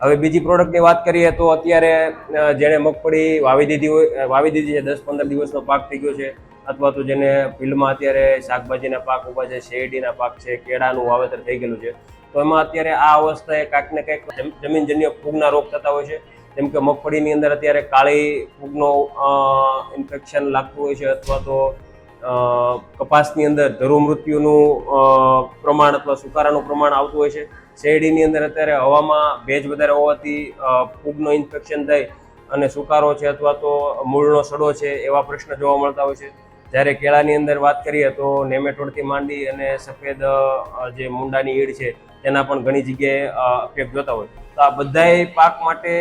હવે બીજી પ્રોડક્ટની વાત કરીએ તો અત્યારે જેણે મગફળી વાવી દીધી છે, 10-15 દિવસનો પાક થઈ ગયો છે, અથવા તો જેને ફિલ્ડમાં અત્યારે શાકભાજીના પાક ઉભા છે, શેરડીના પાક છે, કેળાનું વાવેતર થઈ ગયેલું છે, તો એમાં અત્યારે આ અવસ્થાએ કાંઈક ને કંઈક જમીનજન્ય ફૂગના રોગ થતા હોય છે. જેમ કે મગફળીની અંદર અત્યારે કાળી ફૂગનો ઇન્ફેક્શન લાગતું હોય છે, અથવા તો કપાસની અંદર ધરુ મૃત્યુનું પ્રમાણ અથવા સુકારાનું પ્રમાણ આવતું હોય છે. શેરડીની અંદર અત્યારે હવામાં ભેજ વધારે હોવાથી ફૂગનો ઇન્ફેક્શન થઈ અને સુકારો છે અથવા તો મૂળનો સડો છે એવા પ્રશ્ન જોવા મળતા હોય છે. જ્યારે કેળાની અંદર વાત કરીએ તો નેમેટોડથી માંડી અને સફેદ જે મૂંડાની ઈડ છે તેના પણ ઘણી જગ્યાએ અફેક્ટ જોતા હોય. તો આ બધાય પાક માટે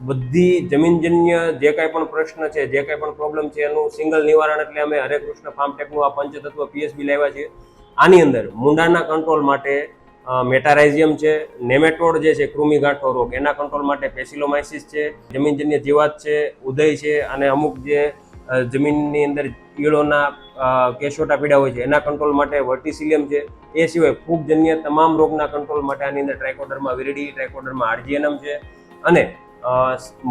બધી જમીનજન્ય જે કાંઈ પણ પ્રશ્ન છે, જે કાંઈ પણ પ્રોબ્લેમ છે એનું સિંગલ નિવારણ એટલે અમે હરે કૃષ્ણ ફાર્મટેકનું આ પંચતત્વ પીએસબી લાવ્યા છીએ. આની અંદર મૂંડાના કંટ્રોલ માટે મેટારાઇઝિયમ છે, નેમેટોડ જે છે કૃમિ ગાંઠો રોગ એના કંટ્રોલ માટે પેસિલોમાઇસિસ છે, જમીનજન્ય જીવાત છે, ઉદય છે, અને અમુક જે જમીનની અંદર ઈળોના કેશોટા પીડા હોય છે એના કંટ્રોલ માટે વર્ટિસિલિયમ છે. એ સિવાય ફૂગજન્ય તમામ રોગના કંટ્રોલ માટે આની અંદર ટ્રાઇકોડર્મા વિરિડી, ટ્રાઇકોડર્મા આર્જિયનમ છે, અને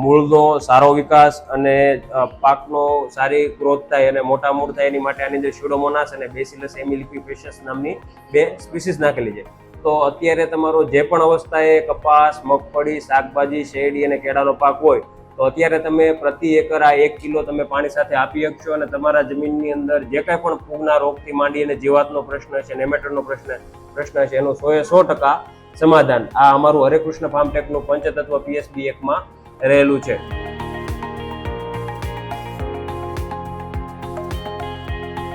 મૂળનો સારો વિકાસ અને પાકનો સારી ગ્રોથ થાય અને મોટા મૂળ થાય એની માટે આની અંદર સ્યુડોમોનાસ અને બેસિલસ એમિલિફિફેશસ નામની 2 સ્પીસીસ નાખેલી છે. તો અત્યારે તમારો જે પણ અવસ્થાએ કપાસ, મગફળી, શાકભાજી, શેરડી અને કેળાનો પાક હોય તો અત્યારે તમે પ્રતિ એકર આ 1 કિલો તમે પાણી સાથે આપી શકશો અને તમારા જમીનની અંદર જે કાંઈ પણ ફૂગના રોગથી માંડી અને જીવાતનો પ્રશ્ન છે, નેમેટોડનો પ્રશ્ન છે એનું 100% સમાધાન આ અમારું હરે કૃષ્ણ ફાર્મટેકનું પંચતત્વ પીએસબી 1માં રહેલું છે.